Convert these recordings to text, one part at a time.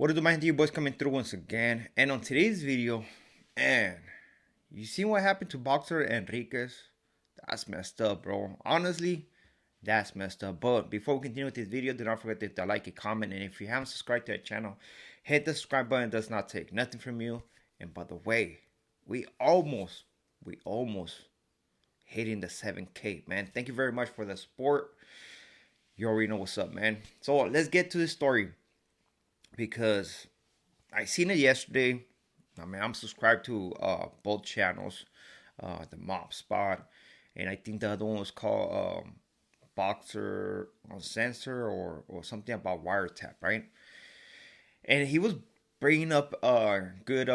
What do my dear boys coming through once again? And on today's video, man, you see what happened to boxer Enriquez? That's messed up, bro. Honestly, that's messed up. But before we continue with this video, do not forget to hit the like and comment. And if you haven't subscribed to the channel, hit the subscribe button. It does not take nothing from you. And by the way, we almost hitting the 7K, man. Thank you very much for the support. You already know what's up, man. So let's get to the story because I seen it yesterday. I mean, I'm subscribed to both channels, the Mob Spot, and I think the other one was called Boxer on Censor or something about wiretap, right? And he was bringing up good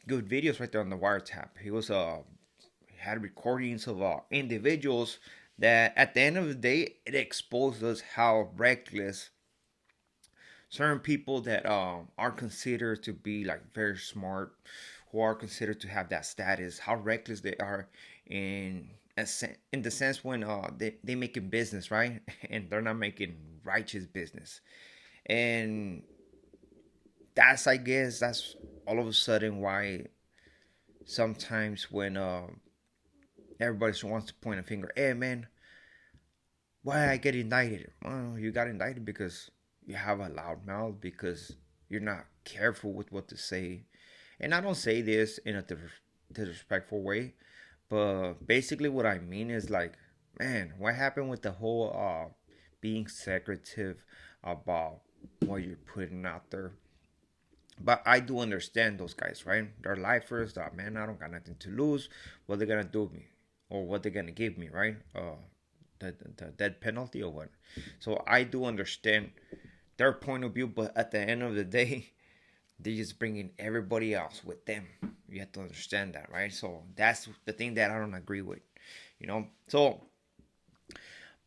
videos right there on the wiretap. He was had recordings of individuals that at the end of the day it exposes how reckless certain people that are considered to be like very smart, who are considered to have that status, how reckless they are in in the sense when they making business, right? And they're not making righteous business. And that's, I guess that's all of a sudden why sometimes when everybody wants to point a finger, hey man, why I get indicted? Well, you got indicted because you have a loud mouth, because you're not careful with what to say. And I don't say this in a disrespectful way, but basically what I mean is like, man, what happened with the whole being secretive about what you're putting out there? But I do understand those guys, right? They're lifers. That man, I don't got nothing to lose. What they're gonna do with me, or what they're gonna give me, right? The death penalty or what? So I do understand their point of view, but at the end of the day, they're just bringing everybody else with them. You have to understand that, right? So that's the thing that I don't agree with, you know. So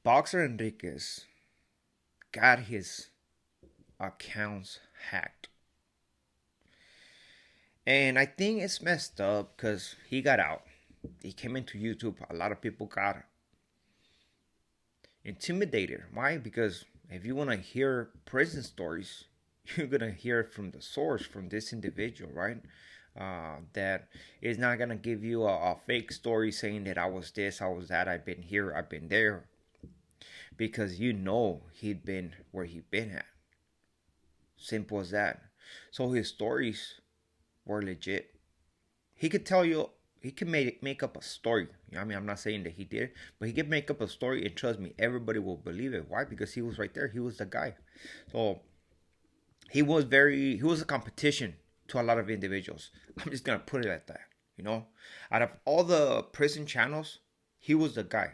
Boxer Enriquez got his accounts hacked. And I think it's messed up because he got out. He came into YouTube. A lot of people got intimidated. Why? Because if you want to hear prison stories, you're going to hear it from the source, from this individual, right? That is not going to give you a fake story saying that I was this, I was that, I've been here, I've been there. Because you know he'd been where he'd been at. Simple as that. So his stories were legit. He could tell you, he could make up a story. You know, I mean, I'm not saying that he did it, but he could make up a story, and trust me, everybody will believe it. Why? Because he was right there. He was the guy. So he was a competition to a lot of individuals. I'm just gonna put it like that. You know, out of all the prison channels, he was the guy.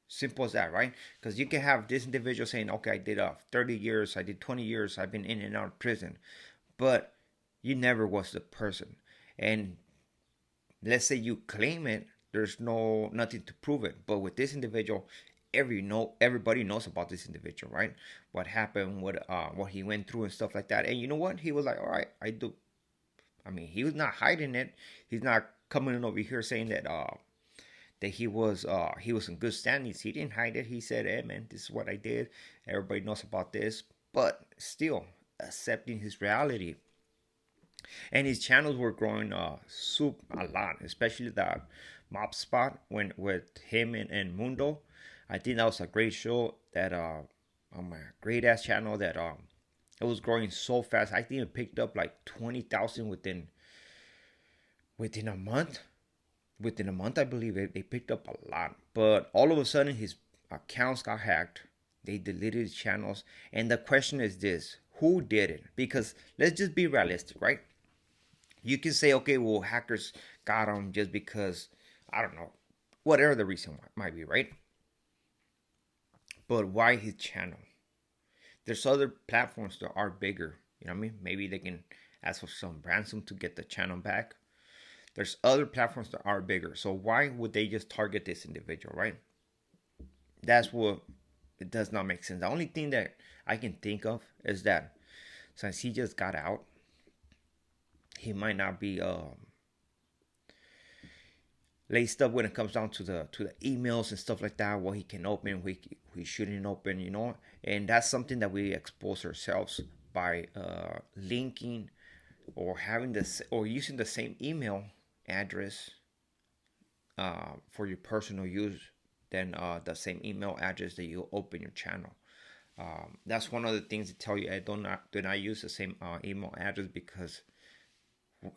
Simple as that, right? Because you can have this individual saying, okay, I did 30 years, I did 20 years, I've been in and out of prison, but you never was the person. And let's say you claim it, there's nothing to prove it. But with this individual, everybody knows about this individual, right? What happened, what he went through and stuff like that. And you know what? He was like, all right, I do. I mean, he was not hiding it. He's not coming in over here saying that he was in good standings. He didn't hide it. He said, hey man, this is what I did. Everybody knows about this. But still accepting his reality. And his channels were growing a lot, especially that Mob Spot when with him and Mundo. I think that was a great show that on a great ass channel that it was growing so fast. I think it picked up like 20,000 within a month. Within a month, I believe they picked up a lot. But all of a sudden, his accounts got hacked. They deleted his channels, and the question is this: who did it? Because let's just be realistic, right? You can say, okay, well, hackers got him just because, I don't know, whatever the reason might be, right? But why his channel? There's other platforms that are bigger. You know what I mean? Maybe they can ask for some ransom to get the channel back. There's other platforms that are bigger. So why would they just target this individual, right? That's what it does not make sense. The only thing that I can think of is that since he just got out, he might not be laced up when it comes down to the emails and stuff like that. What he can open, what he shouldn't open, you know. And that's something that we expose ourselves by linking or having this or using the same email address for your personal use than the same email address that you open your channel. That's one of the things that tell you I do not use the same email address, because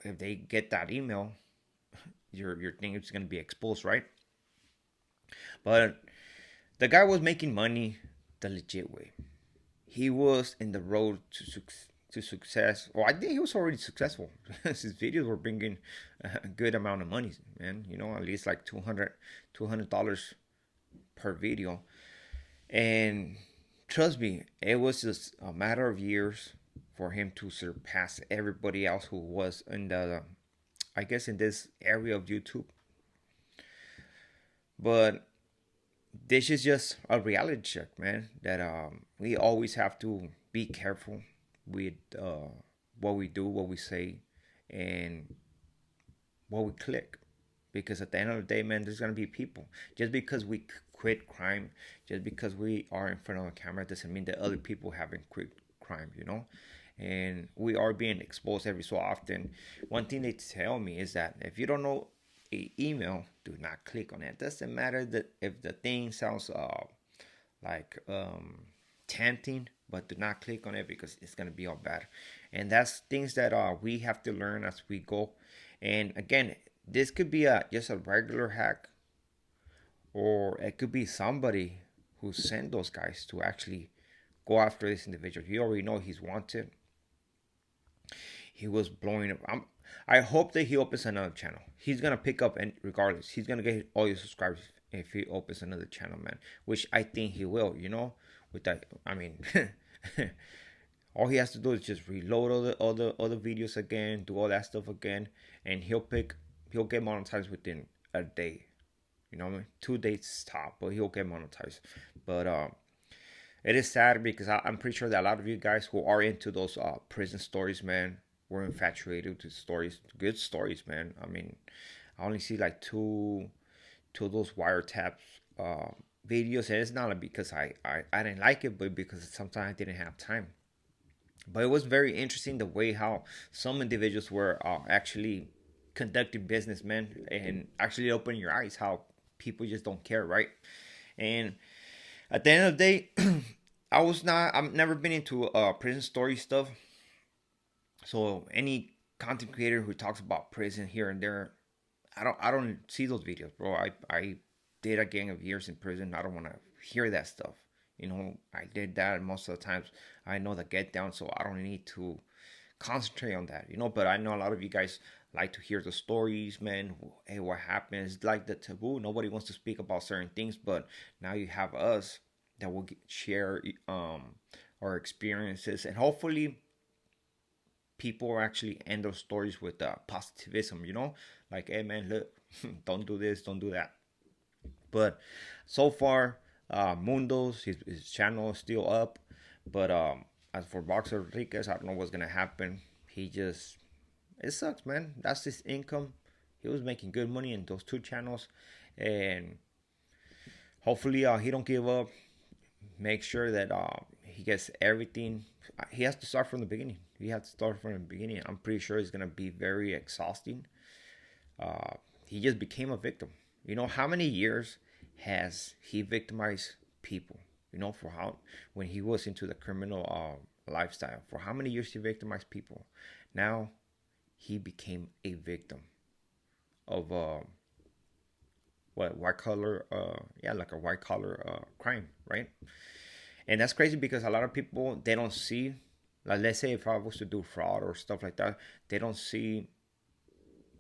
if they get that email, your thing is gonna be exposed, right? But the guy was making money the legit way. He was in the road to success. Well, I think he was already successful. His videos were bringing a good amount of money, man. You know, at least like $200 per video. And trust me, it was just a matter of years for him to surpass everybody else who was in the, I guess, in this area of YouTube. But this is just a reality check, man. That we always have to be careful with what we do, what we say, and what we click. Because at the end of the day, man, there's gonna be people. Just because we quit crime, just because we are in front of a camera, doesn't mean that other people haven't quit crime, you know. And we are being exposed every so often. One thing they tell me is that if you don't know a email, do not click on it. Doesn't matter that if the thing sounds like tempting, but do not click on it, because it's gonna be all bad. And that's things that we have to learn as we go. And again, this could be just a regular hack, or it could be somebody who sent those guys to actually go after this individual. You already know he's wanted. He was blowing up. I hope that he opens another channel. He's gonna pick up, and regardless, he's gonna get all your subscribers if he opens another channel, man. Which I think he will. You know, with that, I mean, all he has to do is just reload all the videos again, do all that stuff again, and he'll get monetized within a day. You know what I mean? 2 days top, but he'll get monetized. But it is sad because I'm pretty sure that a lot of you guys who are into those prison stories, man, were infatuated with stories, good stories, man. I mean, I only see like two of those wiretaps videos, and it's not like because I didn't like it, but because sometimes I didn't have time. But it was very interesting the way how some individuals were actually conducting business, man, and actually opening your eyes how people just don't care, right? And at the end of the day, I've never been into prison story stuff. So any content creator who talks about prison here and there, I don't see those videos, bro. I did a gang of years in prison. I don't want to hear that stuff. You know, I did that, and most of the times I know the get down, so I don't need to concentrate on that, you know. But I know a lot of you guys like to hear the stories, man. Hey, what happened? It's like the taboo. Nobody wants to speak about certain things, but now you have us that will share our experiences, and hopefully people actually end their stories with positivism, you know, like, hey man, look, don't do this, don't do that. But so far, Mundo's his channel is still up, but as for Boxer Enriquez, I don't know what's gonna happen. He just, it sucks, man. That's his income. He was making good money in those two channels, and hopefully he don't give up. Make sure that he gets everything. He has to start from the beginning. He has to start from the beginning. I'm pretty sure it's gonna be very exhausting. He just became a victim. You know how many years has he victimized people? You know, for how, when he was into the criminal lifestyle, for how many years he victimized people? Now he became a victim of what, white collar, yeah, like a white collar crime, right? And that's crazy because a lot of people, they don't see, like, let's say if I was to do fraud or stuff like that, they don't see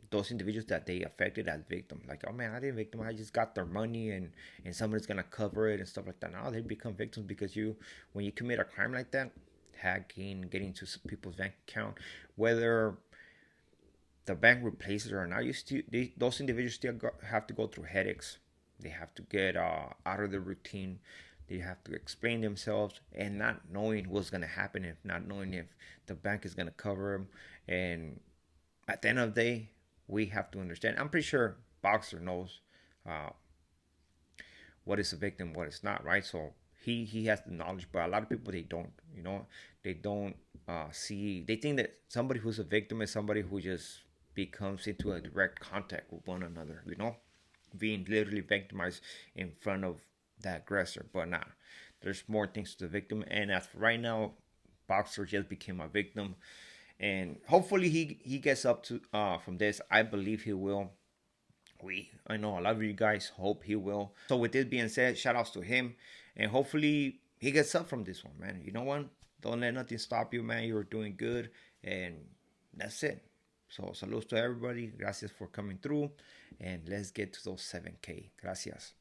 those individuals that they affected as victims. Like, oh man, I didn't victim, I just got their money, and somebody's gonna cover it and stuff like that. Now they become victims because you, when you commit a crime like that, hacking, getting into people's bank account, whether the bank replaces it or not, those individuals still have to go through headaches. They have to get out of the routine. They have to explain themselves, and not knowing what's gonna happen, if not knowing if the bank is gonna cover them. And at the end of the day, we have to understand. I'm pretty sure Boxer knows uh, what is a victim, what is not, right? So he has the knowledge, but a lot of people they don't. You know, they don't see. They think that somebody who's a victim is somebody who just becomes into a direct contact with one another. You know, being literally victimized in front of the aggressor. But nah, there's more things to the victim. And as for right now, Boxer just became a victim, and hopefully he gets up to from this. I believe he will. I know a lot of you guys hope he will. So with this being said, shout outs to him, and hopefully he gets up from this one, man. You know what? Don't let nothing stop you, man. You're doing good, and that's it. So salutes to everybody. Gracias for coming through, and let's get to those 7K. Gracias.